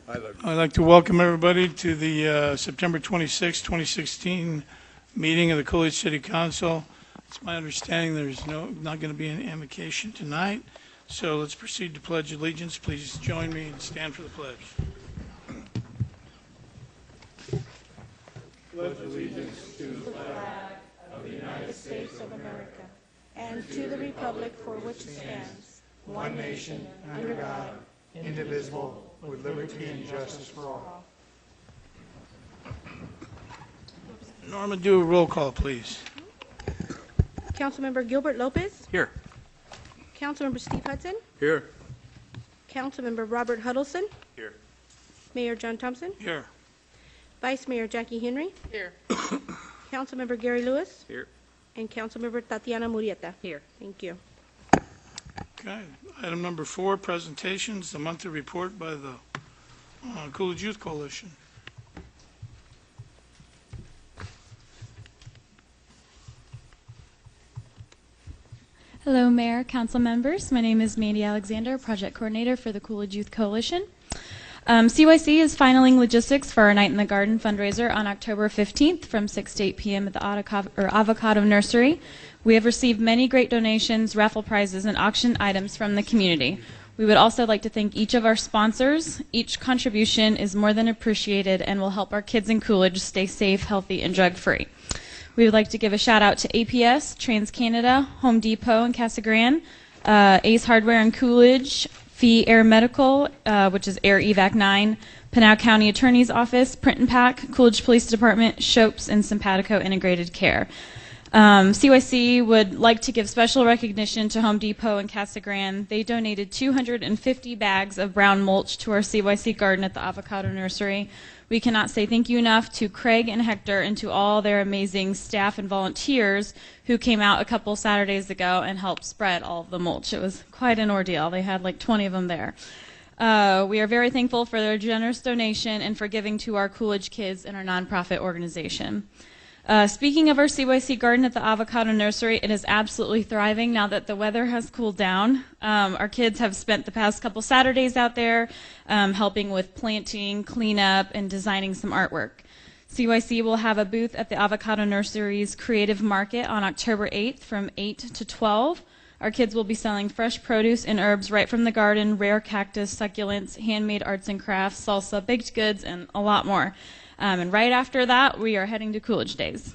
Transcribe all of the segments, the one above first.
I'd like to welcome everybody to the September 26, 2016 meeting of the Coolidge City Council. It's my understanding there's not going to be any invocation tonight, so let's proceed to pledge allegiance. Please join me and stand for the pledge. Pledge allegiance to the flag of the United States of America and to the republic for which it stands, one nation, under God, indivisible, with liberty and justice for all. Norma, do a roll call, please. Councilmember Gilbert Lopez. Here. Councilmember Steve Hudson. Here. Councilmember Robert Huddleston. Here. Mayor John Thompson. Here. Vice Mayor Jackie Henry. Here. Councilmember Gary Lewis. Here. And Councilmember Tatiana Murrieta. Here. Thank you. Okay. Item number 4, presentations, the monthly report by the Coolidge Youth Coalition. Hello, Mayor, Council members. My name is Mandy Alexander, Project Coordinator for the Coolidge Youth Coalition. CYC is finaling logistics for our Night in the Garden fundraiser on October 15th from 6 to 8 p.m. at the Avocado Nursery. We have received many great donations, raffle prizes, and auction items from the community. We would also like to thank each of our sponsors. Each contribution is more than appreciated and will help our kids in Coolidge stay safe, healthy, and drug-free. We would like to give a shout out to APS, TransCanada, Home Depot in Casa Grande, Ace Hardware in Coolidge, Fee Air Medical, which is Air Evac 9, Pinal County Attorney's Office, Print and Pack, Coolidge Police Department, Shopes, and Simpatico Integrated Care. CYC would like to give special recognition to Home Depot and Casa Grande. They donated 250 bags of brown mulch to our CYC garden at the Avocado Nursery. We cannot say thank you enough to Craig and Hector and to all their amazing staff and volunteers who came out a couple Saturdays ago and helped spread all of the mulch. It was quite an ordeal. They had like 20 of them there. We are very thankful for their generous donation and for giving to our Coolidge kids and our nonprofit organization. Speaking of our CYC garden at the Avocado Nursery, it is absolutely thriving now that the weather has cooled down. Our kids have spent the past couple Saturdays out there helping with planting, cleanup, and designing some artwork. CYC will have a booth at the Avocado Nursery's Creative Market on October 8th from 8 to 12. Our kids will be selling fresh produce and herbs right from the garden, rare cactus, succulents, handmade arts and crafts, salsa, baked goods, and a lot more. And right after that, we are heading to Coolidge Days.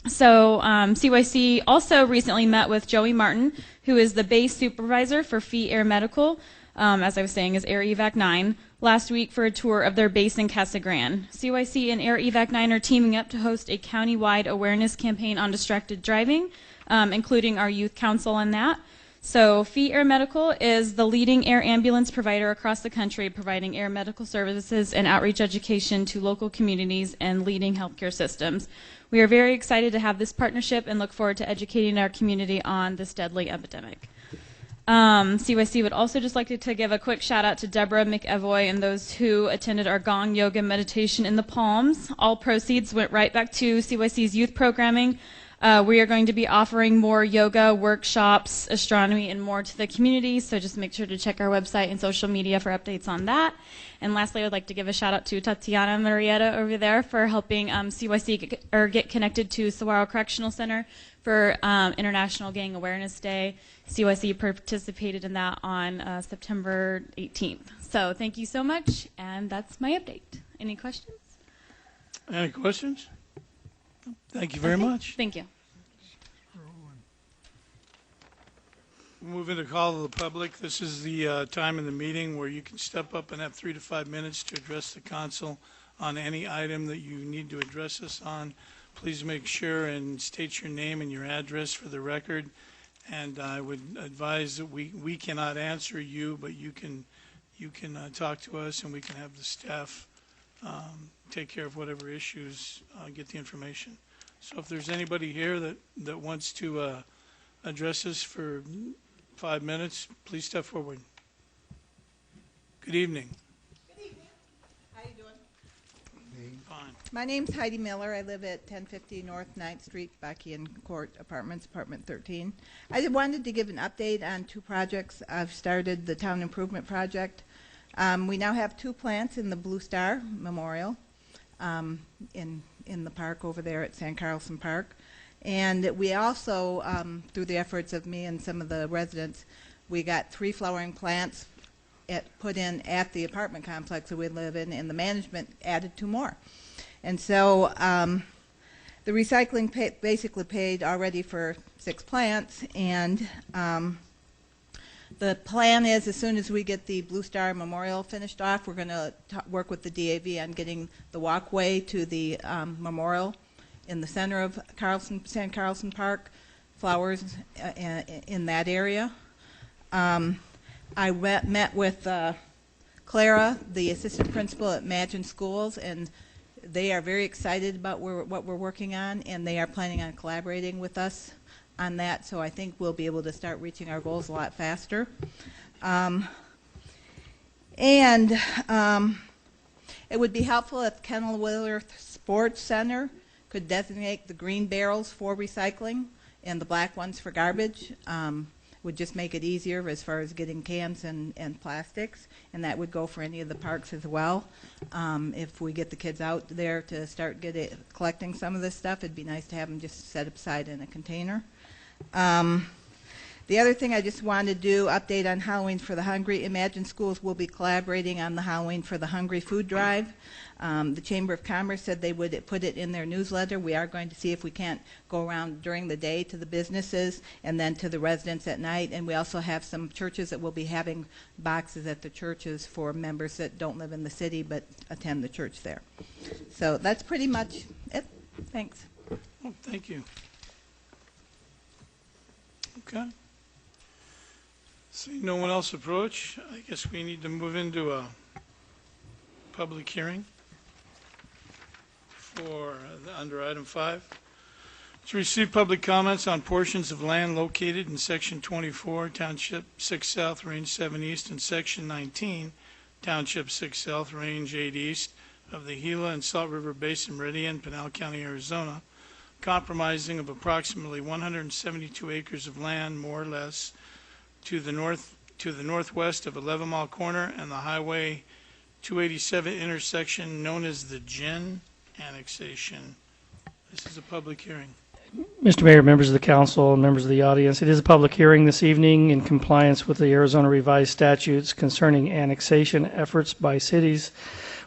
So CYC also recently met with Joey Martin, who is the base supervisor for Fee Air Medical, as I was saying, is Air Evac 9, last week for a tour of their base in Casa Grande. CYC and Air Evac 9 are teaming up to host a county-wide awareness campaign on distracted driving, including our youth council on that. So Fee Air Medical is the leading air ambulance provider across the country, providing air medical services and outreach education to local communities and leading healthcare systems. We are very excited to have this partnership and look forward to educating our community on this deadly epidemic. CYC would also just like to give a quick shout out to Deborah McEvoy and those who attended our Gong Yoga meditation in the Palms. All proceeds went right back to CYC's youth programming. We are going to be offering more yoga, workshops, astronomy, and more to the community, so just make sure to check our website and social media for updates on that. And lastly, I would like to give a shout out to Tatiana Murrieta over there for helping CYC get connected to Saguaro Correctional Center for International Gang Awareness Day. CYC participated in that on September 18th. So thank you so much, and that's my update. Any questions? Any questions? Thank you very much. Thank you. Moving to call to the public. This is the time in the meeting where you can step up and have 3 to 5 minutes to address the council on any item that you need to address us on. Please make sure and state your name and your address for the record. And I would advise that we cannot answer you, but you can talk to us and we can have the staff take care of whatever issues, get the information. So if there's anybody here that wants to address us for 5 minutes, please step forward. Good evening. Good evening. How you doing? Fine. My name's Heidi Miller. I live at 1050 North 9th Street, Buckian Court Apartments, Apartment 13. I wanted to give an update on 2 projects. I've started the Town Improvement Project. We now have 2 plants in the Blue Star Memorial in the park over there at San Carlson Park. And we also, through the efforts of me and some of the residents, we got 3 flowering plants put in at the apartment complex that we live in, and the management added 2 more. And so the recycling basically paid already for 6 plants, and the plan is as soon as we get the Blue Star Memorial finished off, we're going to work with the DAV on getting the walkway to the memorial in the center of San Carlson Park, flowers in that area. I met with Clara, the assistant principal at Imagine Schools, and they are very excited about what we're working on, and they are planning on collaborating with us on that, so I think we'll be able to start reaching our goals a lot faster. It would be helpful if Kenilworth Sports Center could designate the green barrels for recycling and the black ones for garbage. Would just make it easier as far as getting cans and plastics, and that would go for any of the parks as well. If we get the kids out there to start collecting some of this stuff, it'd be nice to have them just set aside in a container. The other thing I just wanted to do, update on Halloween for the Hungry. Imagine Schools will be collaborating on the Halloween for the Hungry food drive. The Chamber of Commerce said they would put it in their newsletter. We are going to see if we can't go around during the day to the businesses and then to the residents at night. And we also have some churches that will be having boxes at the churches for members that don't live in the city but attend the church there. So that's pretty much it. Thanks. Well, thank you. Okay. Seeing no one else approach, I guess we need to move into a public hearing for under item 5. To receive public comments on portions of land located in Section 24, Township 6 South, Range 7 East, and Section 19, Township 6 South, Range 8 East of the Gila and Salt River Basin Meridian, Pinal County, Arizona, comprising of approximately 172 acres of land, more or less, to the northwest of 11 Mile Corner and the Highway 287 intersection known as the Gin annexation. This is a public hearing. Mr. Mayor, members of the council, and members of the audience, it is a public hearing this evening in compliance with the Arizona revised statutes concerning annexation efforts by cities.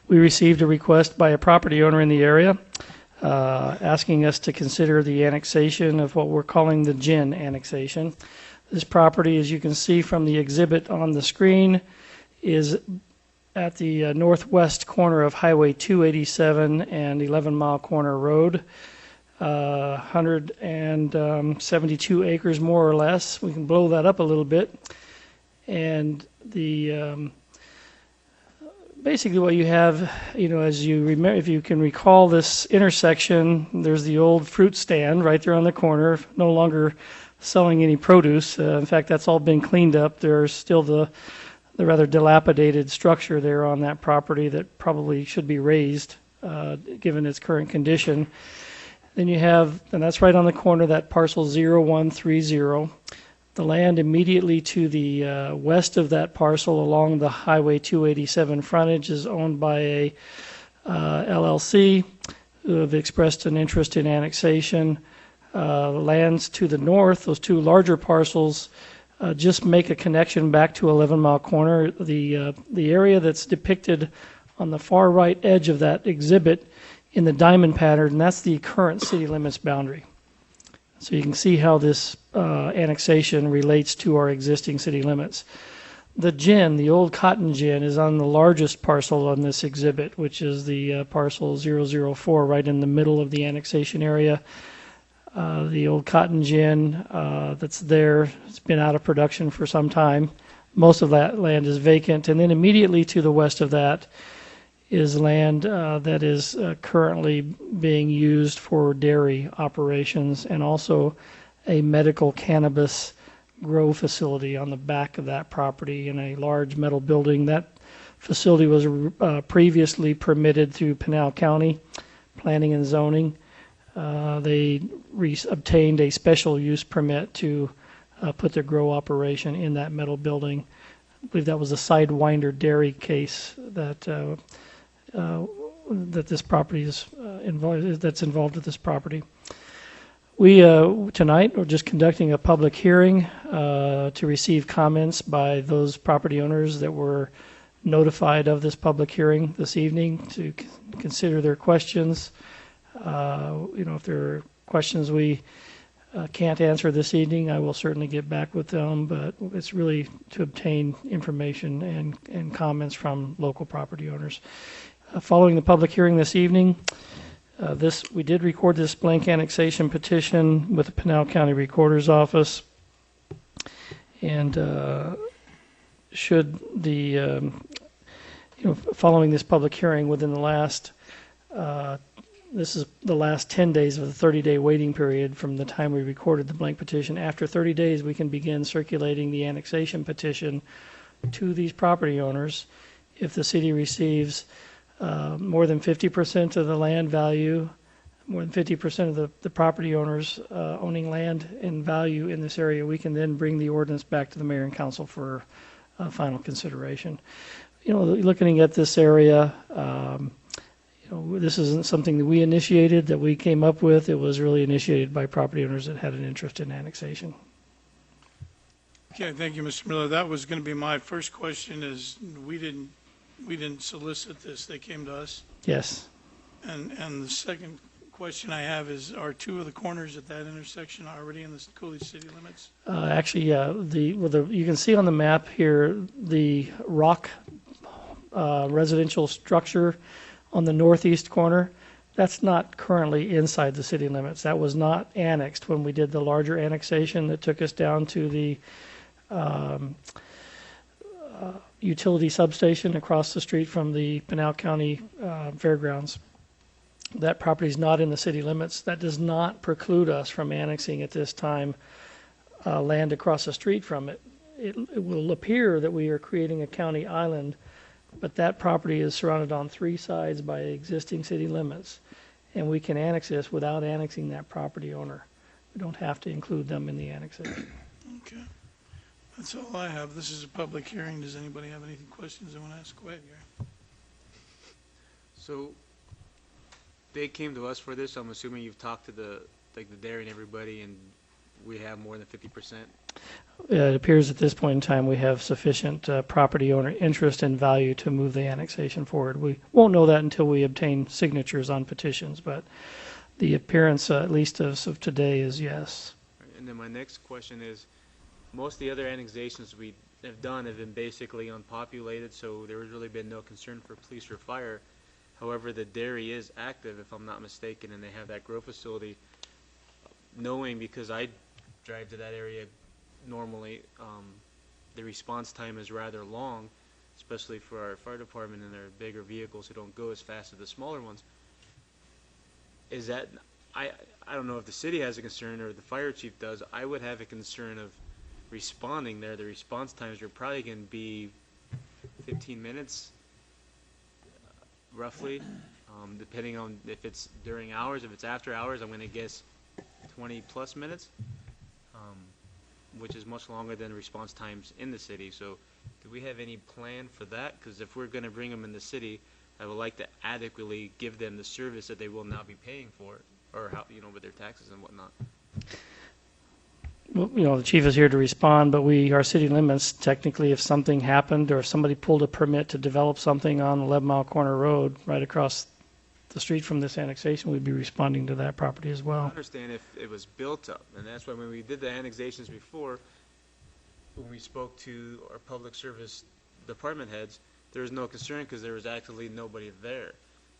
We received a request by a property owner in the area asking us to consider the annexation of what we're calling the Gin annexation. This property, as you can see from the exhibit on the screen, is at the northwest corner of Highway 287 and 11 Mile Corner Road. 172 acres more or less. We can blow that up a little bit. And the basically what you have, as you remember, if you can recall this intersection, there's the old fruit stand right there on the corner, no longer selling any produce. In fact, that's all been cleaned up. There's still the rather dilapidated structure there on that property that probably should be raised given its current condition. Then you have, and that's right on the corner, that parcel 0130. The land immediately to the west of that parcel along the Highway 287 frontage is owned by a LLC who have expressed an interest in annexation. Lands to the north, those 2 larger parcels, just make a connection back to 11 Mile Corner. The area that's depicted on the far right edge of that exhibit in the diamond pattern, that's the current city limits boundary. So you can see how this annexation relates to our existing city limits. The gin, the old cotton gin, is on the largest parcel on this exhibit, which is the parcel 004, right in the middle of the annexation area. The old cotton gin that's there, it's been out of production for some time. Most of that land is vacant. And then immediately to the west of that is land that is currently being used for dairy operations and also a medical cannabis grow facility on the back of that property in a large metal building. That facility was previously permitted through Pinal County Planning and Zoning. They obtained a special use permit to put their grow operation in that metal building. I believe that was the Sidewinder Dairy case that that this property is involved, that's involved with this property. We tonight are just conducting a public hearing to receive comments by those property owners that were notified of this public hearing this evening, to consider their questions. If there are questions we can't answer this evening, I will certainly get back with them, but it's really to obtain information and comments from local property owners. Following the public hearing this evening, we did record this blank annexation petition with the Pinal County Recorder's Office, and should the following this public hearing within the last this is the last 10 days of the 30-day waiting period from the time we recorded the blank petition. After 30 days, we can begin circulating the annexation petition to these property owners. If the city receives more than 50% of the land value, more than 50% of the property owners owning land and value in this area, we can then bring the ordinance back to the mayor and council for final consideration. Looking at this area, this isn't something that we initiated, that we came up with. It was really initiated by property owners that had an interest in annexation. Okay, thank you, Mr. Miller. That was going to be my first question. Is we didn't solicit this; they came to us. Yes. And the second question I have is: are two of the corners at that intersection already in the Coolidge city limits? Actually, yeah. You can see on the map here the rock residential structure on the northeast corner. That's not currently inside the city limits. That was not annexed when we did the larger annexation that took us down to the utility substation across the street from the Pinal County Fairgrounds. That property is not in the city limits. That does not preclude us from annexing at this time land across the street from it. It will appear that we are creating a county island, but that property is surrounded on three sides by existing city limits, and we can annex this without annexing that property owner. We don't have to include them in the annexation. Okay, that's all I have. This is a public hearing. Does anybody have any questions they want to ask? Go ahead, Gary. So they came to us for this. So I'm assuming you've talked to the dairy and everybody, and we have more than 50%. It appears at this point in time we have sufficient property owner interest and value to move the annexation forward. We won't know that until we obtain signatures on petitions, but the appearance, at least as of today, is yes. And then my next question is, most of the other annexations we have done have been basically unpopulated, so there has really been no concern for police or fire. However, the dairy is active, if I'm not mistaken, and they have that grow facility. Knowing, because I drive to that area normally, the response time is rather long, especially for our fire department and their bigger vehicles who don't go as fast as the smaller ones. Is that, I don't know if the city has a concern or the fire chief does. I would have a concern of responding there. The response times are probably going to be 15 minutes, roughly, depending on if it's during hours. If it's after hours, I'm going to guess 20 plus minutes, which is much longer than response times in the city. So do we have any plan for that? Because if we're going to bring them in the city, I would like to adequately give them the service that they will now be paying for, or how, with their taxes and whatnot. Well, the chief is here to respond, but our city limits, technically, if something happened or if somebody pulled a permit to develop something on 11 Mile Corner Road right across the street from this annexation, we'd be responding to that property as well. I understand if it was built up, and that's why when we did the annexations before, when we spoke to our public service department heads, there was no concern because there was actually nobody there.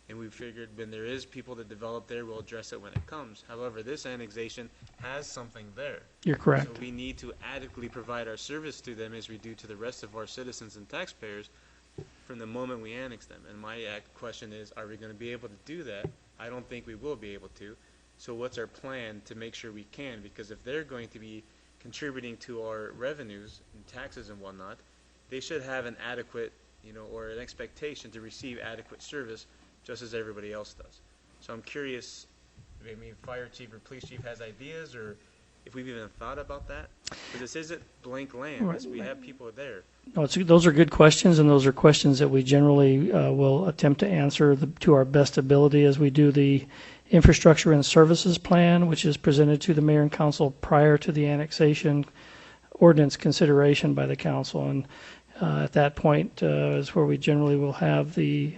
And we figured when there is people that develop there, we'll address it when it comes. However, this annexation has something there. You're correct. So we need to adequately provide our service to them as we do to the rest of our citizens and taxpayers from the moment we annex them. And my question is, are we going to be able to do that? I don't think we will be able to. So what's our plan to make sure we can? Because if they're going to be contributing to our revenues and taxes and whatnot, they should have an adequate, or an expectation to receive adequate service just as everybody else does. So I'm curious, fire chief or police chief has ideas, or if we've even thought about that? Because this isn't blank land. Right. We have people there. No, those are good questions, and those are questions that we generally will attempt to answer to our best ability as we do the infrastructure and services plan, which is presented to the mayor and council prior to the annexation ordinance consideration by the council. And at that point is where we generally will have the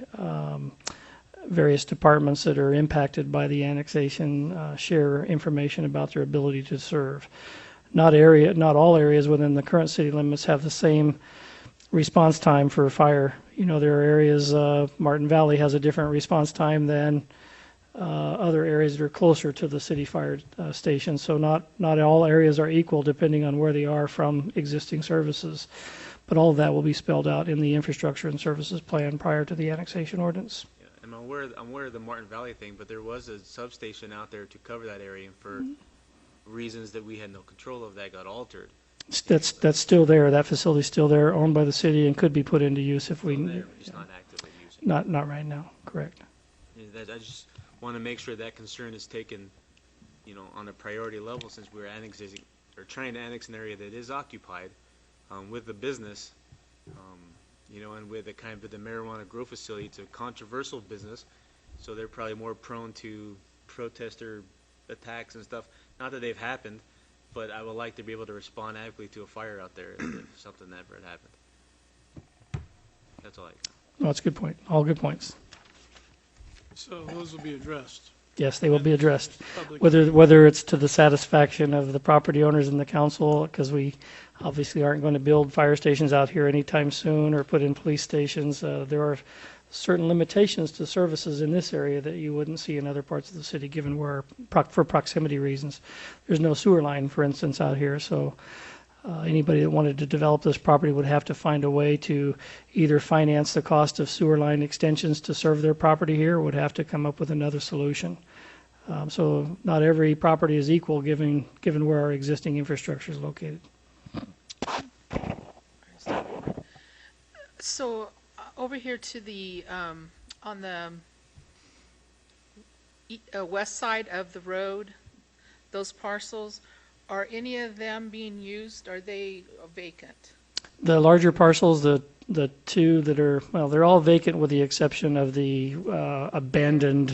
various departments that are impacted by the annexation share information about their ability to serve. Not all areas within the current city limits have the same response time for fire. You know, there are areas, Martin Valley has a different response time than other areas that are closer to the city fire station. So not all areas are equal depending on where they are from existing services. But all of that will be spelled out in the infrastructure and services plan prior to the annexation ordinance. Yeah, I'm aware of the Martin Valley thing, but there was a substation out there to cover that area, and for reasons that we had no control of, that got altered. That's still there. That facility's still there, owned by the city, and could be put into use if we. Still there, just not actively using. Not right now. Correct. I just want to make sure that concern is taken, on a priority level, since we're annexing or trying to annex an area that is occupied with the business, and with the kind of the marijuana grow facility. It's a controversial business, so they're probably more prone to protester attacks and stuff. Not that they've happened, but I would like to be able to respond adequately to a fire out there if something ever had happened. That's all I got. No, that's a good point. All good points. So those will be addressed. Yes, they will be addressed. Public- Whether it's to the satisfaction of the property owners and the council, because we obviously aren't going to build fire stations out here anytime soon or put in police stations. There are certain limitations to services in this area that you wouldn't see in other parts of the city, given where, for proximity reasons. There's no sewer line, for instance, out here, so anybody that wanted to develop this property would have to find a way to either finance the cost of sewer line extensions to serve their property here, or would have to come up with another solution. So not every property is equal, given where our existing infrastructure is located. So over here to the, on the west side of the road, those parcels, are any of them being used? Are they vacant? The larger parcels, the two that are, well, they're all vacant with the exception of the abandoned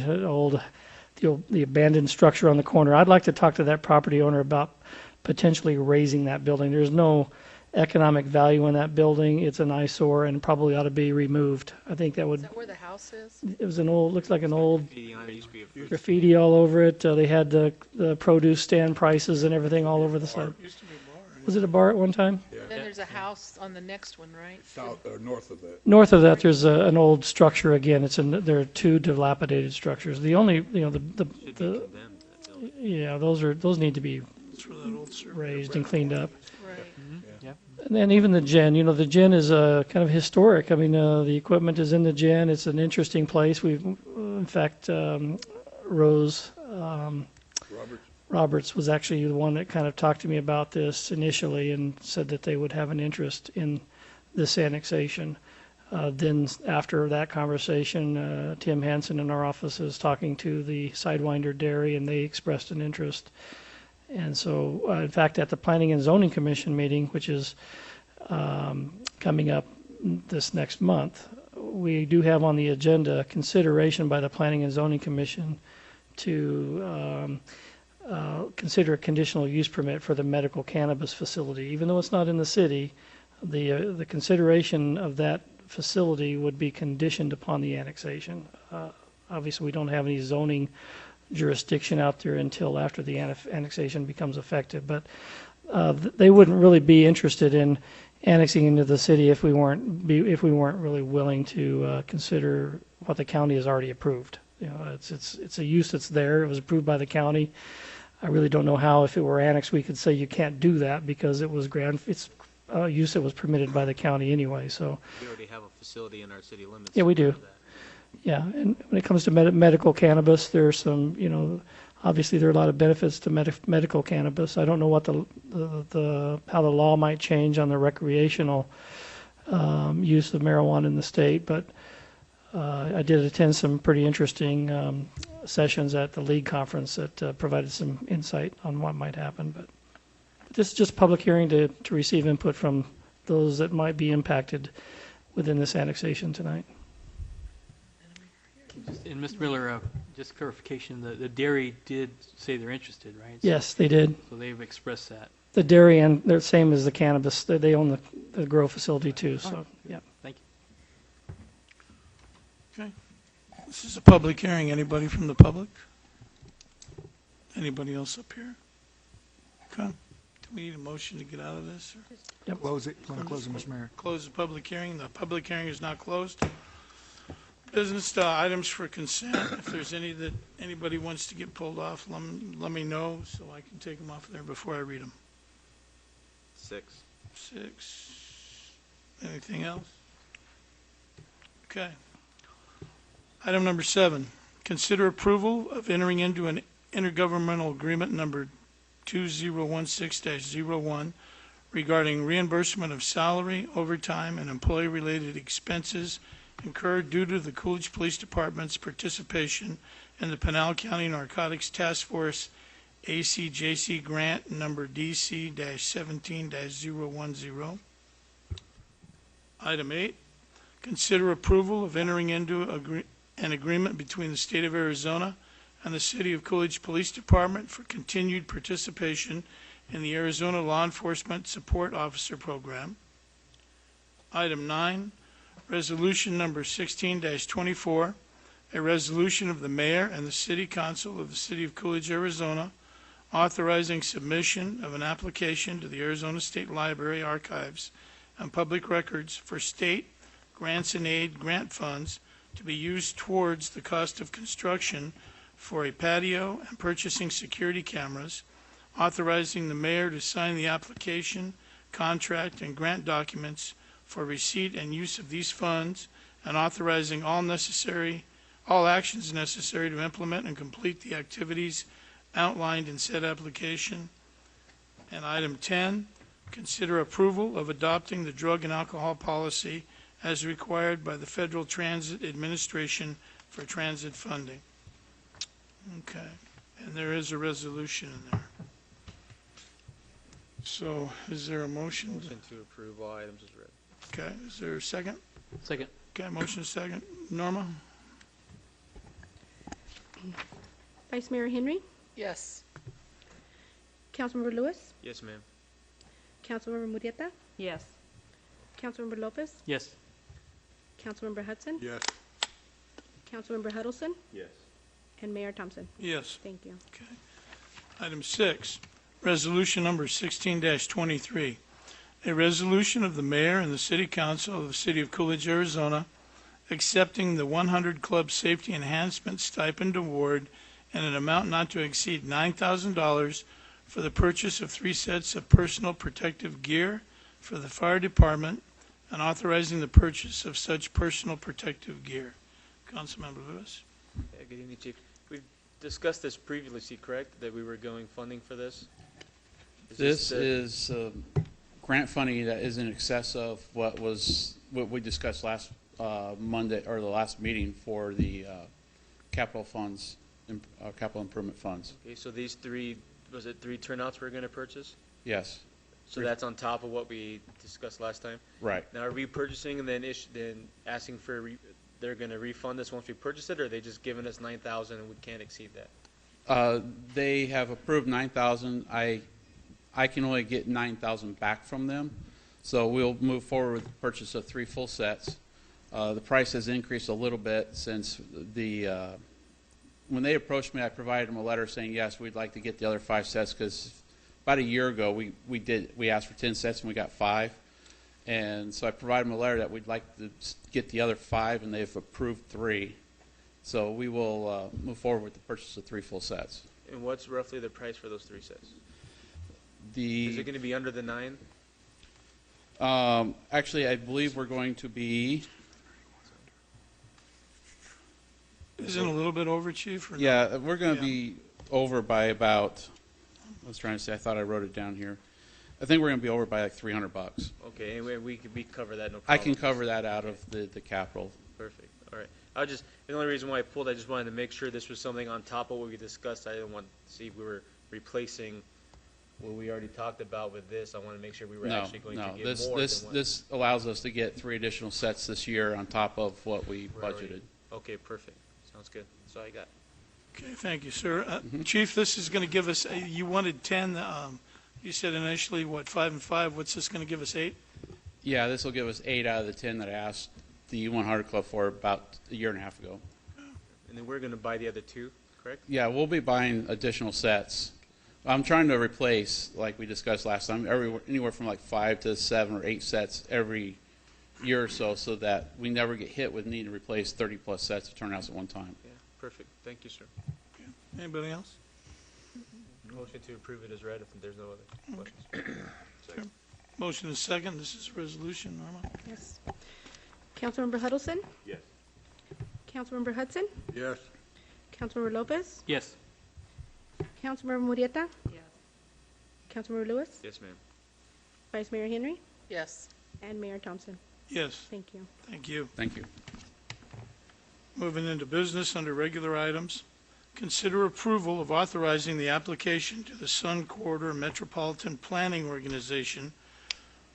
the abandoned structure on the corner. I'd like to talk to that property owner about potentially raising that building. There's no economic value in that building. It's an eyesore and probably ought to be removed. I think that Is would. that where the house is? It was looks like an old Graffiti on it, used to be a fruit graffiti all over it. They had the produce stand prices and everything all over the side. Used to be a bar. Was it a bar at one time? Then there's a house on the next one, right? South or north of that. North of that, there's an old structure again. There are two dilapidated structures. The only, should be condemned, that building. yeah, those need to be That's where that old survey. raised and cleaned up. Right. And then even the gin, the gin is kind of historic. I mean, the equipment is in the gin. It's an interesting place. In fact, Rose Roberts was actually the one that kind of talked to me about this initially and said that they would have an interest in this annexation. Then after that conversation, Tim Hansen in our office is talking to the Sidewinder Dairy, and they expressed an interest. And so, in fact, at the Planning and Zoning Commission meeting, which is coming up this next month, we do have on the agenda consideration by the Planning and Zoning Commission to consider a conditional use permit for the medical cannabis facility. Even though it's not in the city, the consideration of that facility would be conditioned upon the annexation. Obviously, we don't have any zoning jurisdiction out there until after the annexation becomes effective, but they wouldn't really be interested in annexing into the city if we weren't really willing to consider what the county has already approved. It's a use that's there. It was approved by the county. I really don't know how, if it were annexed, we could say you can't do that because it's a use that was permitted by the county anyway. So We already have a facility in our city limits. Yeah, we do. for that. yeah, and when it comes to medical cannabis, there's some, obviously there are a lot of benefits to medical cannabis. I don't know what how the law might change on the recreational use of marijuana in the state, but I did attend some pretty interesting sessions at the league conference that provided some insight on what might happen. But this is just public hearing to receive input from those that might be impacted within this annexation tonight. And Mr. Miller, just clarification, the dairy did say they're interested, right? Yes, they did. So they've expressed that. The dairy, and they're the same as the cannabis. They own the grow facility too, so, yeah. Thank you. Okay. This is a public hearing. Anybody from the public? Anybody else up here? Okay. Do we need a motion to get out of this? Or Close it. Want to close it, Mr. Mayor? close the public hearing? The public hearing is not closed. Business items for consent. If there's any that anybody wants to get pulled off, let me know so I can take them off there before I read them. 6. 6. Anything else? Okay. Item number 7, consider approval of entering into an intergovernmental agreement number 2016-01 regarding reimbursement of salary, overtime, and employee-related expenses incurred due to the Coolidge Police Department's participation in the Pinal County Narcotics Task Force ACJC grant number DC-17-010. Item 8, consider approval of entering into an agreement between the State of Arizona and the City of Coolidge Police Department for continued participation in the Arizona Law Enforcement Support Officer Program. Item 9, resolution number 16-24, a resolution of the mayor and the city council of the City of Coolidge, Arizona, authorizing submission of an application to the Arizona State Library Archives and Public Records for state grants and aid grant funds to be used towards the cost of construction for a patio and purchasing security cameras, authorizing the mayor to sign the application, contract, and grant documents for receipt and use of these funds, and authorizing all actions necessary to implement and complete the activities outlined in said application. And item 10, consider approval of adopting the drug and alcohol policy as required by the Federal Transit Administration for transit funding. Okay, and there is a resolution in there. So is there a motion? Motion to approve all items is read. Okay, is there a second? Second. Okay, motion is second. Norma? Vice Mayor Henry, Yes. Councilmember Lewis, Yes, ma'am. Councilmember Murrieta, Yes. Councilmember Lopez, Yes. Councilmember Hudson, Yes. Councilmember Huddleston, Yes. and Mayor Thompson. Yes. Thank you. Item 6, resolution number 16-23, a resolution of the mayor and the city council of the City of Coolidge, Arizona, accepting the 100 Club Safety Enhancement Stipend Award in an amount not to exceed $9,000 for the purchase of 3 sets of personal protective gear for the fire department and authorizing the purchase of such personal protective gear. Councilmember Lewis? Yeah, good evening, Chief. We've discussed this previously, correct? That we were going funding for this? This is grant funding that is in excess of what we discussed last Monday, or the last meeting for the capital funds, capital improvement funds. Okay, so these 3, was it 3 turnouts we're going to purchase? Yes, So that's on top of what we discussed last time? right. Now, are we purchasing and then asking for, they're going to refund us once we purchase it, or are they just giving us 9,000 and we can't exceed that? They have approved 9,000. I can only get 9,000 back from them. So we'll move forward with the purchase of 3 full sets. The price has increased a little bit since when they approached me, I provided them a letter saying, yes, we'd like to get the other 5 sets, because about a year ago, we asked for 10 sets and we got 5. And so I provided them a letter that we'd like to get the other 5, and they've approved 3. So we will move forward with the purchase of 3 full sets. And what's roughly the price for those 3 sets? Is it going to be under the 9? Actually, I believe we're going to be, Isn't it a little bit over, Chief? Or no? yeah, we're going to Yeah. be over by about, I was trying to say, I thought I wrote it down here. I think we're going to be over by like $300. Okay, and we cover that, no problem. I can cover that out of the capital. Perfect, all right. The only reason why I pulled, I just wanted to make sure this was something on top of what we discussed. I didn't want to see if we were replacing what we already talked about with this, I want to make sure we were No, actually going no. to get This more this than what this allows us to get 3 additional sets this year on top of what we we're already- budgeted. Okay, perfect. Sounds good. That's all I got. Okay, thank you, sir. Chief, this is going to give us, you wanted 10, you said initially, what, 5 and 5? What's this going to give us, 8? Yeah, this will give us 8 out of the 10 that I asked the 100 Club for about a year and a half ago. And then we're going to buy the other 2, correct? Yeah, we'll be buying additional sets. I'm trying to replace, like we discussed last time, anywhere from like 5 to 7 or 8 sets every year or so that we never get hit with needing to replace 30-plus sets of turnouts at one time. Yeah, perfect. Thank you, sir. Anybody else? Motion to approve it as read if there's no other questions. Motion is second. This is a resolution, Norma. Yes. Councilmember Huddleston? Yes. Councilmember Hudson? Yes. Councilmember Lopez? Yes. Councilmember Murrieta? Yes. Councilmember Lewis? Yes, ma'am. Vice Mayor Henry? Yes. And Mayor Thompson. Yes, Thank you. thank you. Thank you. Moving into business under regular items. Consider approval of authorizing the application to the Sun Corridor Metropolitan Planning Organization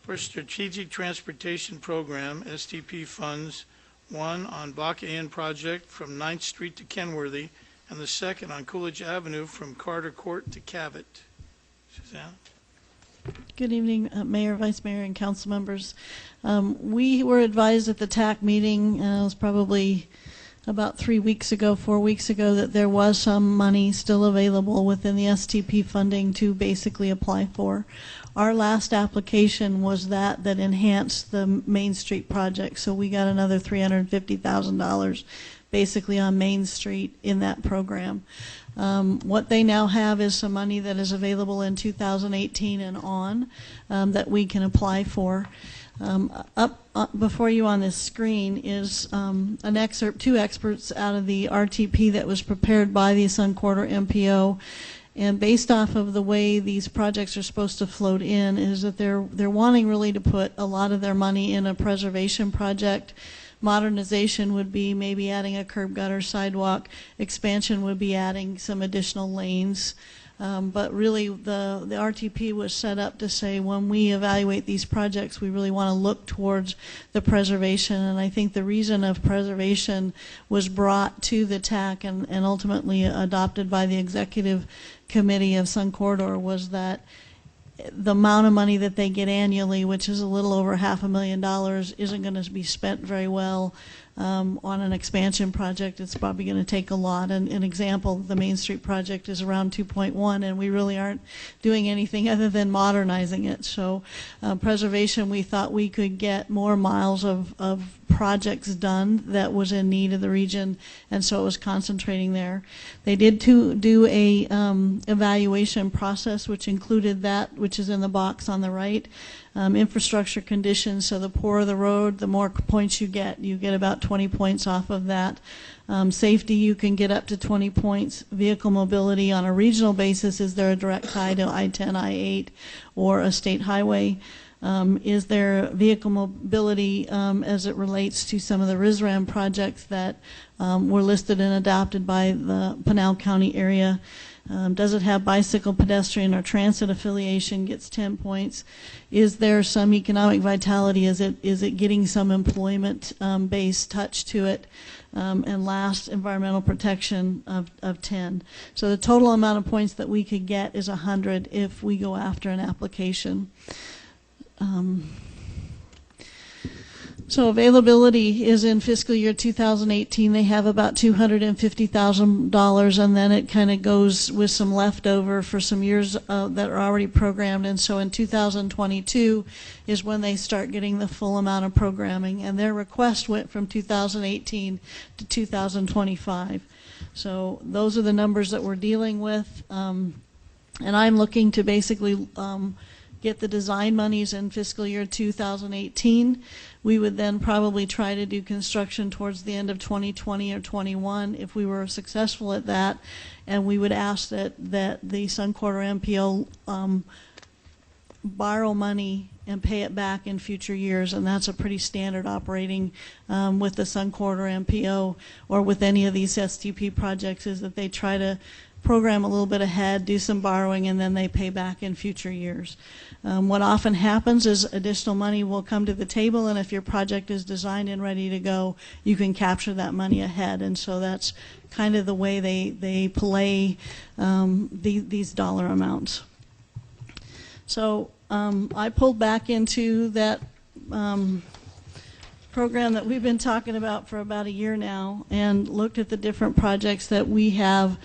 for Strategic Transportation Program, STP funds, one on Block AN project from 9th Street to Kenworthy, and the second on Coolidge Avenue from Carter Court to Cabot. Suzanne? Good evening, Mayor, Vice Mayor, and council members. We were advised at the TAC meeting, it was probably about 4 weeks ago, that there was some money still available within the STP funding to basically apply for. Our last application was that enhanced the Main Street project, so we got another $350,000 basically on Main Street in that program. What they now have is some money that is available in 2018 and on that we can apply for. Up before you on this screen is an excerpt, 2 excerpts out of the RTP that was prepared by the Sun Corridor MPO. And based off of the way these projects are supposed to float in is that they're wanting really to put a lot of their money in a preservation project. Modernization would be maybe adding a curb gutter sidewalk. Expansion would be adding some additional lanes. But really the RTP was set up to say when we evaluate these projects, we really want to look towards the preservation. And I think the reason of preservation was brought to the TAC and ultimately adopted by the Executive Committee of Sun Corridor was that the amount of money that they get annually, which is a little over $500,000, isn't going to be spent very well on an expansion project. It's probably going to take a lot. And an example, the Main Street project is around 2.1, and we really aren't doing anything other than modernizing it. So preservation, we thought we could get more miles of projects done that was in need of the region, and so it was concentrating there. They did do a evaluation process, which included that, which is in the box on the right. Infrastructure conditions, so the poorer the road, the more points you get. You get about 20 points off of that. Safety, you can get up to 20 points. Vehicle mobility on a regional basis, is there a direct tie to I-10, I-8, or a state highway? Is there vehicle mobility as it relates to some of the RISRAM projects that were listed and adopted by the Pinal County area? Does it have bicycle, pedestrian, or transit affiliation? Gets 10 points. Is there some economic vitality? Is it getting some employment based touch to it? And last, environmental protection of 10. So the total amount of points that we could get is 100 if we go after an application. So availability is in fiscal year 2018. They have about $250,000, and then it kind of goes with some leftover for some years that are already programmed. And so in 2022 is when they start getting the full amount of programming. And their request went from 2018 to 2025. So those are the numbers that we're dealing with. And I'm looking to basically get the design monies in fiscal year 2018. We would then probably try to do construction towards the end of 2020 or 21 if we were successful at that. And we would ask that the Sun Corridor MPO borrow money and pay it back in future years. And that's a pretty standard operating with the Sun Corridor MPO or with any of these STP projects, is that they try to program a little bit ahead, do some borrowing, and then they pay back in future years. What often happens is additional money will come to the table, and if your project is designed and ready to go, you can capture that money ahead. And so that's kind of the way they play these dollar amounts. So I pulled back into that program that we've been talking about for about a year now and looked at the different projects that we have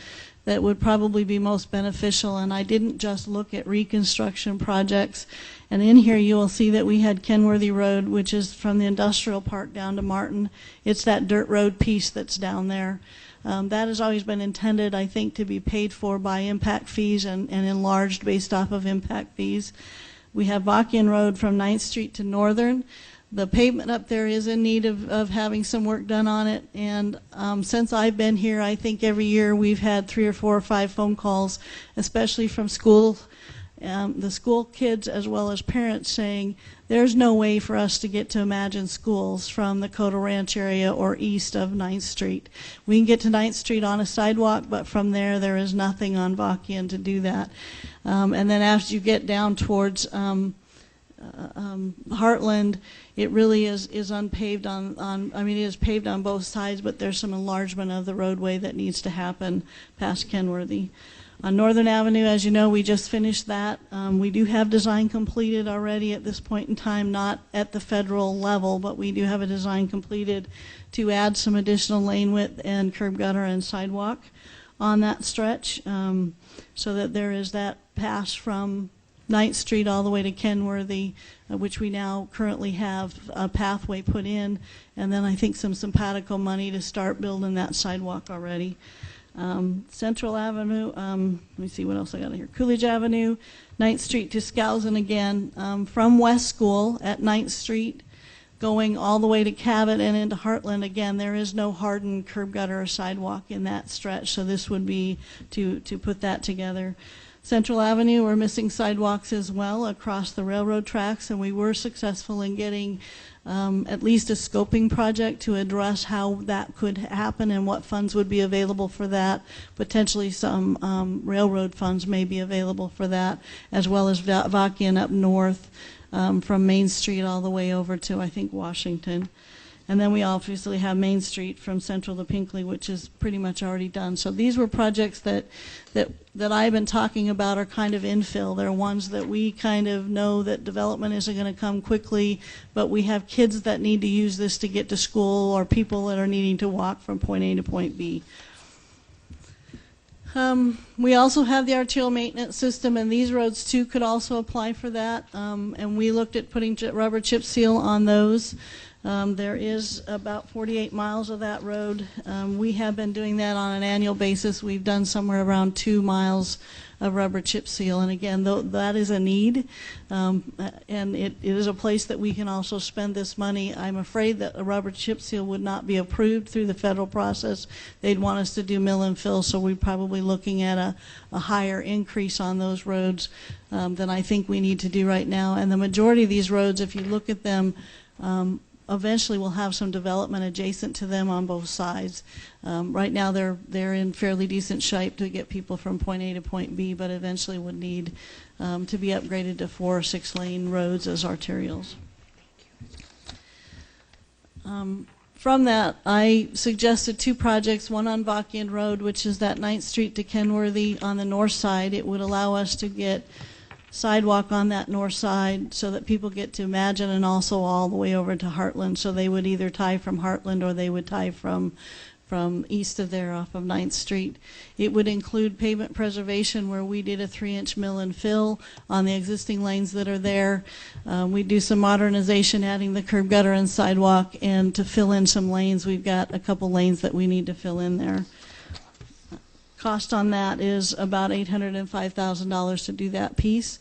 that would probably be most beneficial. And I didn't just look at reconstruction projects. And in here you will see that we had Kenworthy Road, which is from the industrial park down to Martin. It's that dirt road piece that's down there. That has always been intended, I think, to be paid for by impact fees and enlarged based off of impact fees. We have Vakian Road from 9th Street to Northern. The pavement up there is in need of having some work done on it, and since I've been here, I think every year we've had 3 or 4 or 5 phone calls, especially from the school kids as well as parents, saying there's no way for us to get to Imagine Schools from the Coto Ranch area or east of 9th Street. We can get to 9th Street on a sidewalk, but from there is nothing on Vakian to do that. And then as you get down towards Heartland, it really is unpaved I mean, it is paved on both sides, but there's some enlargement of the roadway that needs to happen past Kenworthy. On Northern Avenue, as you know, we just finished that. We do have design completed already at this point in time, not at the federal level, but we do have a design completed to add some additional lane width and curb gutter and sidewalk on that stretch, so that there is that pass from 9th Street all the way to Kenworthy, which we now currently have a pathway put in, and then I think some simpatico money to start building that sidewalk already. Central Avenue, let me see what else I got here. Coolidge Avenue, 9th Street to Skousen again, from West School at 9th Street, going all the way to Cabot and into Heartland. Again, there is no hardened curb gutter or sidewalk in that stretch, so this would be to put that together. Central Avenue, we're missing sidewalks as well across the railroad tracks, and we were successful in getting at least a scoping project to address how that could happen and what funds would be available for that. Potentially some railroad funds may be available for that, as well as Vakian up north from Main Street all the way over to, I think, Washington. And then we obviously have Main Street from Central to Pinkley, which is pretty much already done. So these were projects that I've been talking about are kind of infill. They're ones that we kind of know that development isn't going to come quickly, but we have kids that need to use this to get to school or people that are needing to walk from point A to point B. We also have the arterial maintenance system, and these roads too could also apply for that. And we looked at putting rubber chip seal on those. There is about 48 miles of that road. We have been doing that on an annual basis. We've done somewhere around 2 miles of rubber chip seal, and again, that is a need, and it is a place that we can also spend this money. I'm afraid that a rubber chip seal would not be approved through the federal process. They'd want us to do mill and fill, so we're probably looking at a higher increase on those roads than I think we need to do right now. And the majority of these roads, if you look at them, eventually we'll have some development adjacent to them on both sides. Right now they're in fairly decent shape to get people from point A to point B, but eventually would need to be upgraded to 4 or 6 lane roads as arterials. From that, I suggested 2 projects, one on Vakian Road, which is that 9th Street to Kenworthy on the north side. It would allow us to get sidewalk on that north side so that people get to Imagine, and also all the way over to Heartland. So they would either tie from Heartland or they would tie from east of there off of 9th Street. It would include pavement preservation, where we did a 3-inch mill and fill on the existing lanes that are there. We do some modernization, adding the curb gutter and sidewalk, and to fill in some lanes, we've got a couple lanes that we need to fill in there. Cost on that is about $805,000 to do that piece.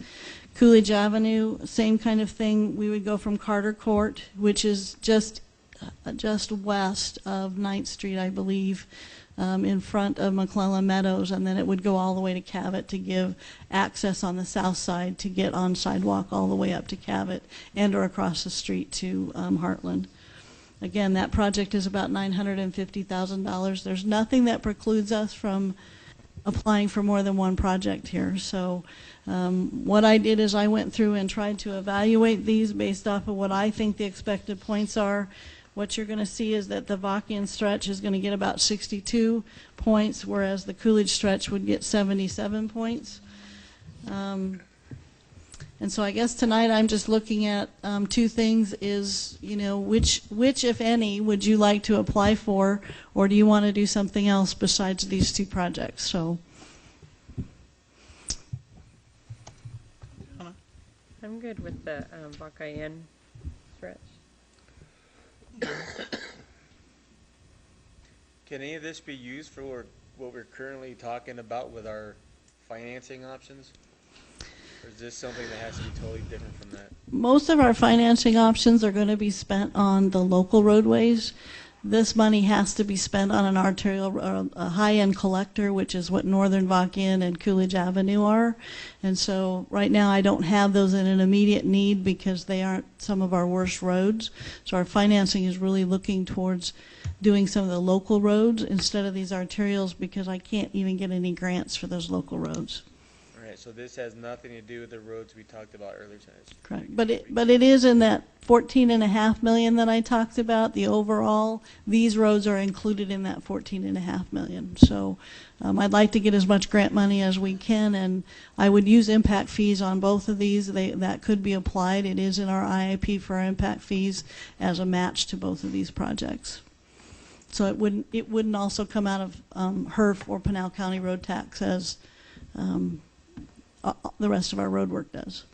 Coolidge Avenue, same kind of thing. We would go from Carter Court, which is just west of 9th Street, I believe, in front of McClellan Meadows, and then it would go all the way to Cabot to give access on the south side to get on sidewalk all the way up to Cabot and or across the street to Heartland. Again, that project is about $950,000. There's nothing that precludes us from applying for more than one project here. So what I did is I went through and tried to evaluate these based off of what I think the expected points are. What you're going to see is that the Vakian stretch is going to get about 62 points, whereas the Coolidge stretch would get 77 points. And so I guess tonight I'm just looking at two things: is, you know, which if any would you like to apply for, or do you want to do something else besides these two projects? So I'm good with the Vacayan stretch. Can any of this be used for what we're currently talking about with our financing options? Or is this something that has to be totally different from that? most of our financing options are going to be spent on the local roadways. This money has to be spent on an arterial, a high-end collector, which is what Northern Vakian and Coolidge Avenue are. And so right now I don't have those in an immediate need because they aren't some of our worst roads. So our financing is really looking towards doing some of the local roads instead of these arterials, because I can't even get any grants for those local roads. All right, so this has nothing to do with the roads we talked about earlier tonight. Correct. But it is in that 14.5 million that I talked about. The overall, these roads are included in that 14.5 million. So I'd like to get as much grant money as we can, and I would use impact fees on both of these. That could be applied. It is in our IIP for our impact fees as a match to both of these projects. So it wouldn't also come out of HERF or Pinal County road tax as the rest of our road work does.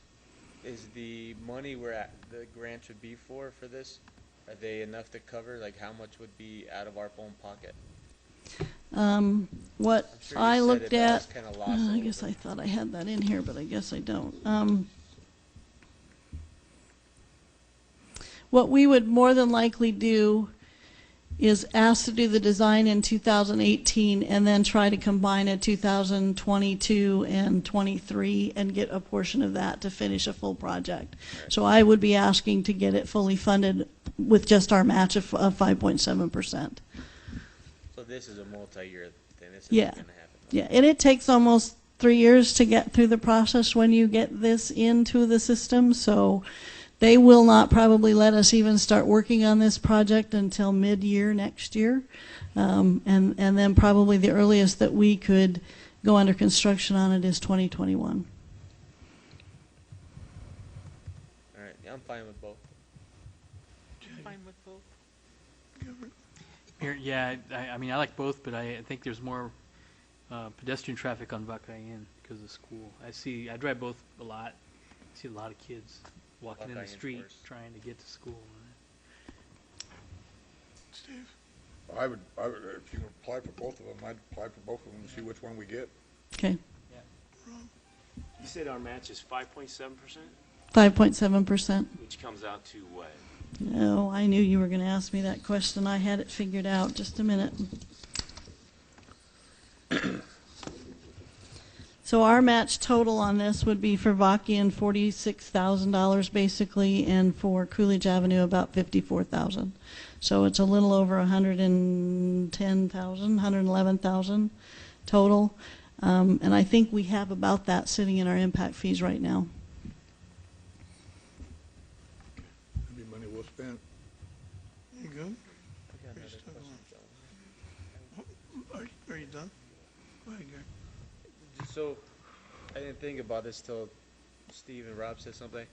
Is the money the grant should be for this, are they enough to cover? Like, how much would be out of our own pocket? What I'm sure you I said looked it, but I at, was kinda lost a I little guess bit. I thought I had that in here, but I guess I don't. What we would more than likely do is ask to do the design in 2018 and then try to combine a 2022 and 23 and get a portion of that to finish a full project. Right. So I would be asking to get it fully funded with just our match of 5.7%. So this is a multi-year thing. This isn't Yeah. going to happen. Yeah, and it takes almost 3 years to get through the process when you get this into the system. So they will not probably let us even start working on this project until mid-year next year. And then probably the earliest that we could go under construction on it is 2021. All right, yeah, I'm fine with both. Fine with both. Yeah, I mean, I like both, but I think there's more pedestrian traffic on Vacayan because of school. I drive both a lot. I see a lot of kids walking in the Vacayan's street worse. trying to get to school. Steve? I would, if you can apply for both of them, I'd apply for both of them and see which one we get. Okay, You said our match is 5.7%, 5.7%. which comes out to what? Oh, I knew you were going to ask me that question. I had it figured out. Just a minute. So our match total on this would be for Vakian $46,000 basically, and for Coolidge Avenue about $54,000. So it's a little over 110,000, 111,000 total. And I think we have about that sitting in our impact fees right now. That'd be money well spent. You good? I got another Still question, John. Are you done? Go ahead, Gary. So, I didn't think about this till Steve and Rob said something.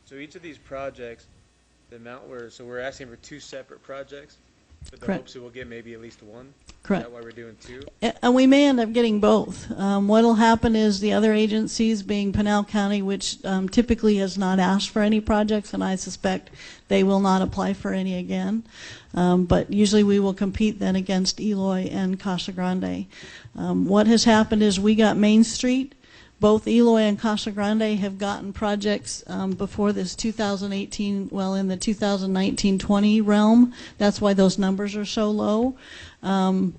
So each of these projects, the amount we're asking for 2 separate projects, with the Correct. hopes that we'll get maybe at least one? Correct. Is that why we're doing 2? And we may end up getting both. What'll happen is the other agencies, being Pinal County, which typically has not asked for any projects, and I suspect they will not apply for any again. But usually we will compete then against Eloy and Casa Grande. What has happened is we got Main Street. Both Eloy and Casa Grande have gotten projects before this 2018, well, in the 2019-20 realm. That's why those numbers are so low. And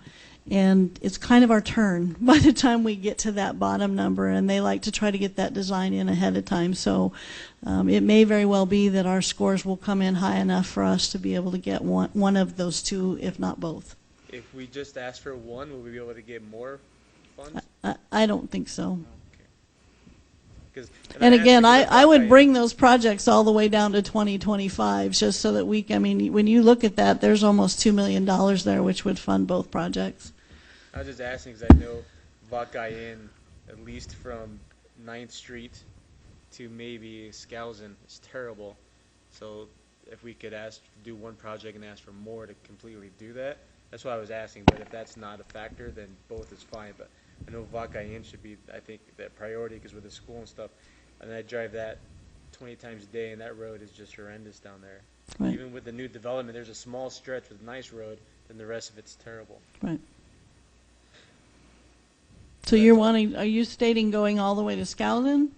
it's kind of our turn by the time we get to that bottom number, and they like to try to get that design in ahead of time. So it may very well be that our scores will come in high enough for us to be able to get one of those two, if not both. If we just ask for one, will we be able to get more funds? I don't think so. 'Cause- And I asked again, because of I would Buckeye. bring those projects all the way down to 2025, just so that I mean, when you look at that, there's almost $2 million there, which would fund both projects. I was just asking because I know Buckeye Inn, at least from 9th Street to maybe Skousen, is terrible. So if we could do one project and ask for more to completely do that, that's why I was asking. But if that's not a factor, then both is fine. But I know Buckeye Inn should be, I think, that priority because with the school and stuff. And I drive that 20 times a day, and that road is just horrendous down there. Right. Even with the new development, there's a small stretch with a nice road, and the rest of it's terrible. Right. So are you stating going all the way to Skousen?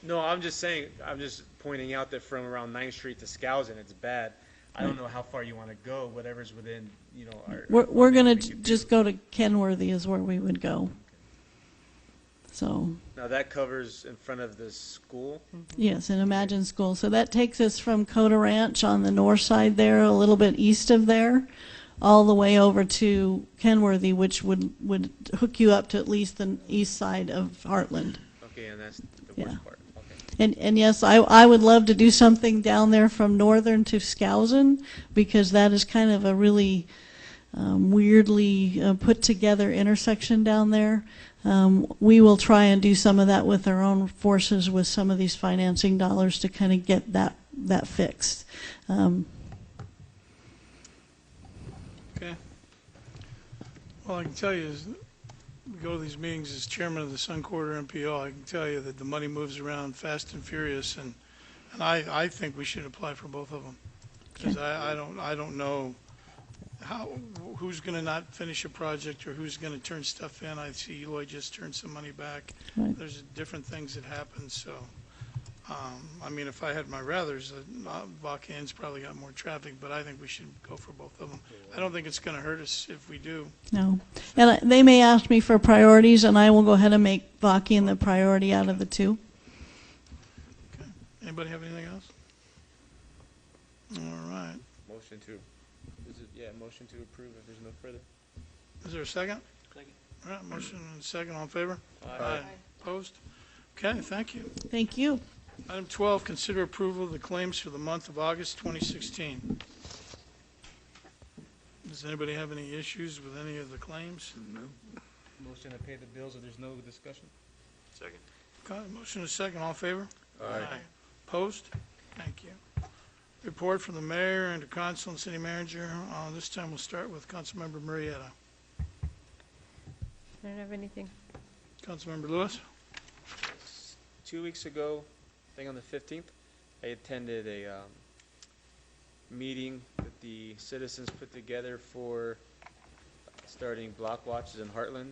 No, I'm just saying, I'm just pointing out that from around 9th Street to Skousen, it's bad. I don't know how far you want to go, whatever's within, our. We're going to just go to Kenworthy is where we would go. So, Now that covers in front of the school? yes, and Imagine School. So that takes us from Coda Ranch on the north side there, a little bit east of there, all the way over to Kenworthy, which would hook you up to at least the east side of Heartland. Okay, and that's the Yeah. worst part. Okay. And yes, I would love to do something down there from Northern to Skousen, because that is kind of a really weirdly put together intersection down there. We will try and do some of that with our own forces with some of these financing dollars to kind of get that fixed. Okay. Well, I can tell you, as we go to these meetings as chairman of the Sun Quarter MPO, I can tell you that the money moves around fast and furious, and I think we should apply for both of them. Because I don't know who's going to not finish a project or who's going to turn stuff in. I see Eloy just turned some money back. Right. There's different things that happen, so. I mean, if I had my rathers, Buckane's probably got more traffic, but I think we should go for both of them. I don't think it's going to hurt us if we do. No. And they may ask me for priorities, and I will go ahead and make Vakian the priority out of the two. Okay. Anybody have anything else? All right. Motion to approve if there's no further. Is there a second? Second. All right, motion and second, all in favor? Aye. Opposed? Okay, thank you. Thank you. Item 12, consider approval of the claims for the month of August 2016. Does anybody have any issues with any of the claims? No. Motion to pay the bills if there's no discussion. Second. Okay, motion is second, all in favor? Aye. Opposed? Thank you. Report from the mayor and the council and city manager. This time we'll start with Councilmember Murrieta. I don't have anything. Councilmember Lewis? 2 weeks ago, I think on the 15th, I attended a meeting that the citizens put together for starting block watches in Heartland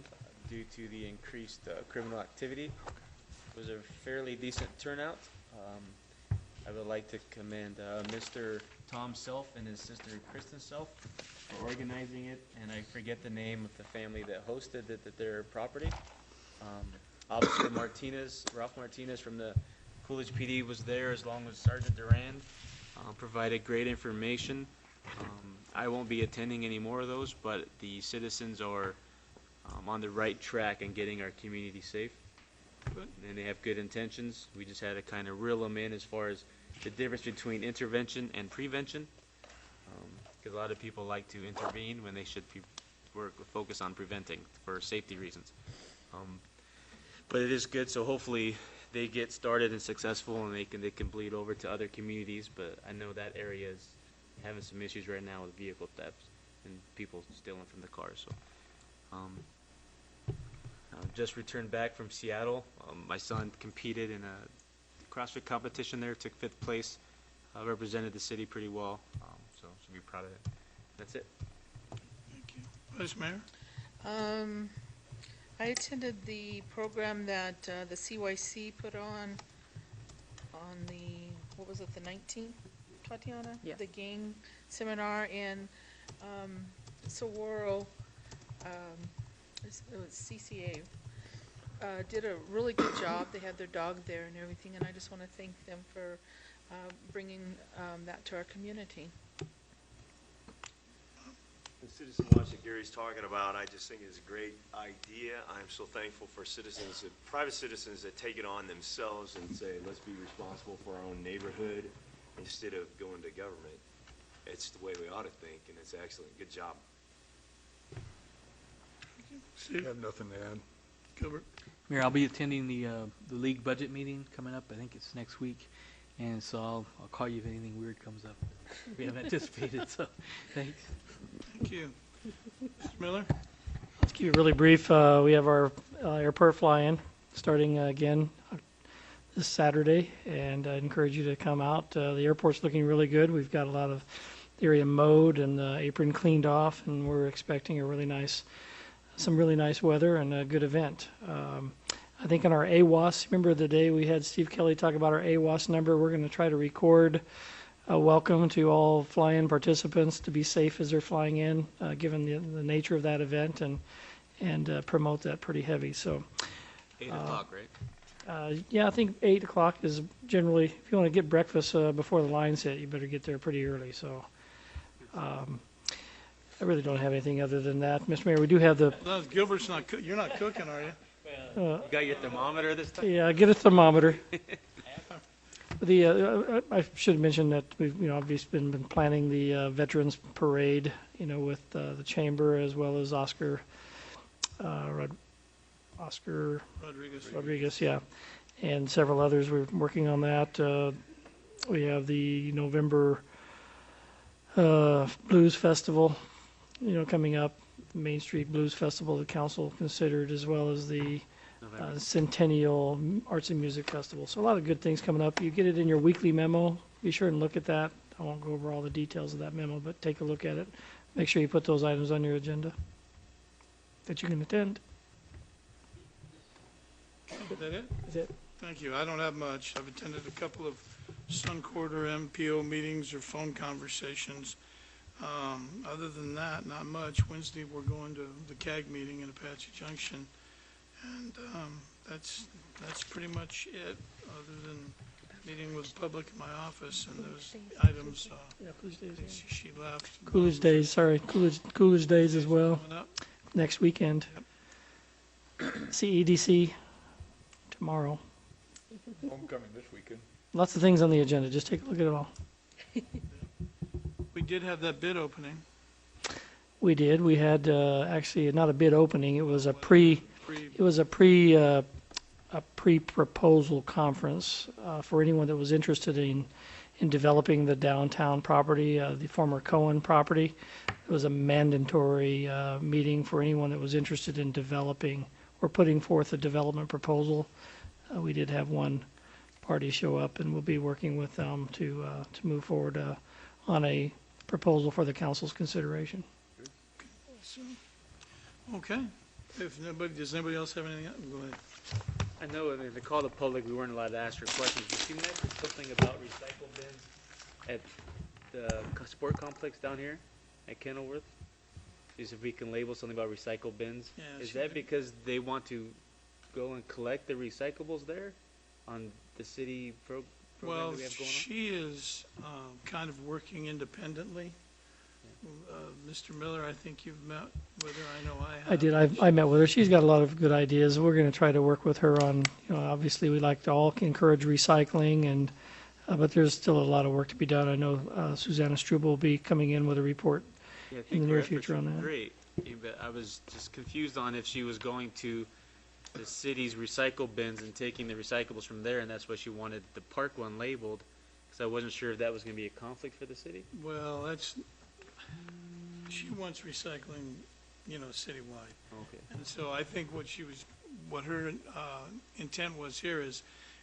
due to the increased criminal activity. It was a fairly decent turnout. I would like to commend Mr. Tom Self and his sister Kristen Self for organizing it, and I forget the name of the family that hosted it at their property. Officer Martinez, Ralph Martinez from the Coolidge PD was there, as long as Sergeant Duran provided great information. I won't be attending any more of those, but the citizens are on the right track in getting our community safe. Good. And they have good intentions. We just had to kind of reel them in as far as the difference between intervention and prevention, because a lot of people like to intervene when they should focus on preventing for safety reasons. But it is good, so hopefully they get started and successful, and they can bleed over to other communities. But I know that area is having some issues right now with vehicle thefts and people stealing from the cars. So, just returned back from Seattle. My son competed in a CrossFit competition there, took 5th place, represented the city pretty well. So should be proud of it. That's it. Thank you. Vice Mayor? I attended the program that the CYC put on the, what was it, the 19th, Tatiana? Yeah. The gang seminar in Saguaro, it was CCA. Did a really good job. They had their dog there and everything, and I just want to thank them for bringing that to our community. the Citizen Watch that Gary's talking about, I just think is a great idea. I'm so thankful for citizens, private citizens that take it on themselves and say, let's be responsible for our own neighborhood instead of going to government. It's the way we ought to think, and it's excellent. Good job. I Steve, have nothing to add. Gilbert? Mayor, I'll be attending the league budget meeting coming up. I think it's next week. And so I'll call you if anything weird comes up. We haven't anticipated, so thanks. Thank you. Mr. Miller? Let's keep it really brief. We have our airport fly-in starting again this Saturday, and I encourage you to come out. The airport's looking really good. We've got a lot of the area mowed and the apron cleaned off, and we're expecting some really nice weather and a good event. I think on our AWAS, remember the day we had Steve Kelly talk about our AWAS number? We're going to try to record a welcome to all fly-in participants to be safe as they're flying in, given the nature of that event, and promote that pretty heavy. So, 8 o'clock, right? yeah, I think 8 o'clock is generally, if you want to get breakfast before the lines hit, you better get there pretty early. So, I really don't have anything other than that. Mr. Mayor, we do have the... No, Gilbert's not, you're not cooking, are you? You got your thermometer this time? Yeah, get a thermometer. I should mention that we've, obviously been planning the Veterans Parade, with the chamber as well as Oscar Rodriguez, yeah, and several others. We're working on that. We have the November Blues Festival, coming up. Main Street Blues Festival the council considered, as well as the Centennial Arts and Music Festival. So a lot of good things coming up. You get it in your weekly memo. Be sure and look at that. I won't go over all the details of that memo, but take a look at it. Make sure you put those items on your agenda that you can attend. Is that it? That's it. Thank you. I don't have much. I've attended a couple of Sun Quarter MPO meetings or phone conversations. Other than that, not much. Wednesday, we're going to the CAG meeting in Apache Junction, and that's pretty much it, other than meeting with the public in my office and those items. Yeah, Coolidge Days. She left. Coolidge Days, sorry. Coolidge Days as well. Coming up. Next weekend. CEDC tomorrow. Homecoming this weekend. Lots of things on the agenda. Just take a look at it all. We did have that bid opening. We did. We had actually not a bid opening. It was a pre-proposal conference for anyone that was interested in developing the downtown property, the former Cohen property. It was a mandatory meeting for anyone that was interested in developing or putting forth a development proposal. We did have one party show up, and we'll be working with them to move forward on a proposal for the council's consideration. So, okay. Does anybody else have anything? Go ahead. I know in the call to public, we weren't allowed to ask her questions, but she mentioned something about recycle bins at the sport complex down here at Kenilworth. Is if we can label something about recycle bins. Yeah, Is she that did. because they want to go and collect the recyclables there on the city program Well, that we have going on? she is kind of working independently. Mr. Miller, I think you've met with her. I know I have. I did. I met with her. She's got a lot of good ideas. We're going to try to work with her on, obviously we like to all encourage recycling, and but there's still a lot of work to be done. I know Susanna Struble will be coming in with a report Yeah, I in think the her near efforts future on are that. great, but I was just confused on if she was going to the city's recycle bins and taking the recyclables from there, and that's why she wanted the park one labeled, because I wasn't sure if that was going to be a conflict for the city. Well, she wants recycling, citywide. Okay. And so I think what her intent was here is,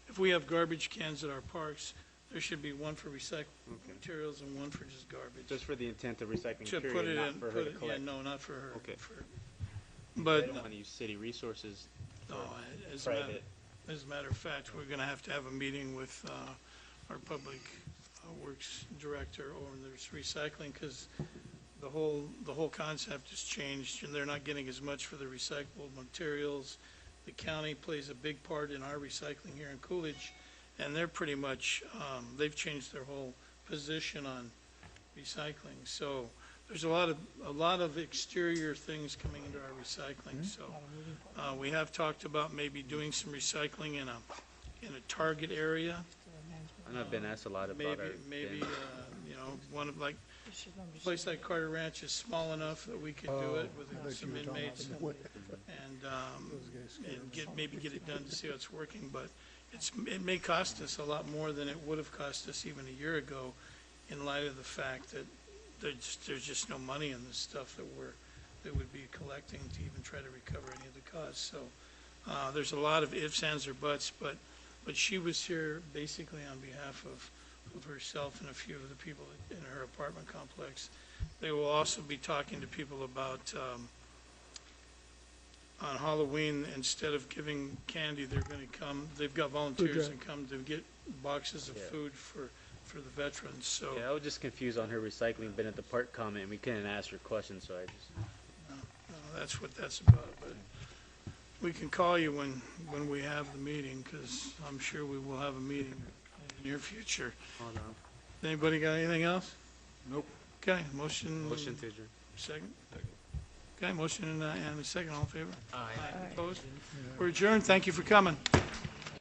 if we have garbage cans at our parks, there should be one for recycled materials and one for just garbage. Just for the intent of recycling To material, put it not in, for her to collect. no, not for her. Okay. I But, don't want to use city resources no, for as private. a matter of fact, we're gonna have to have a meeting with our public works director on this recycling, because the whole concept has changed, and they're not getting as much for the recyclable materials. The county plays a big part in our recycling here in Coolidge, and they're pretty much, they've changed their whole position on recycling. So there's a lot of exterior things coming into our recycling, so we have talked about maybe doing some recycling in a target area. And I've been asked a lot about our Maybe, bin. you know, one of like, a place like Carter Ranch is small enough that we could do it with some inmates and maybe get it done to see how it's working, but it may cost us a lot more than it would have cost us even a year ago in light of the fact that there's just no money in this stuff that would be collecting to even try to recover any of the costs. So there's a lot of ifs, ands, or buts, but she was here basically on behalf of herself and a few of the people in her apartment complex. They will also be talking to people about on Halloween, instead of giving candy, they're going to come, they've got volunteers and come to get boxes of food for the veterans, so. Yeah, I was just confused on her recycling bin at the park comment, and we couldn't ask her questions, so I just. No, that's what that's about, but we can call you when we have the meeting, because I'm sure we will have a meeting in the near future. Hold on. Anybody got anything else? Nope. Okay, motion. Motion to adjourn. Second? Okay, motion and a second, all in favor? Aye. Opposed? We're adjourned, thank you for coming.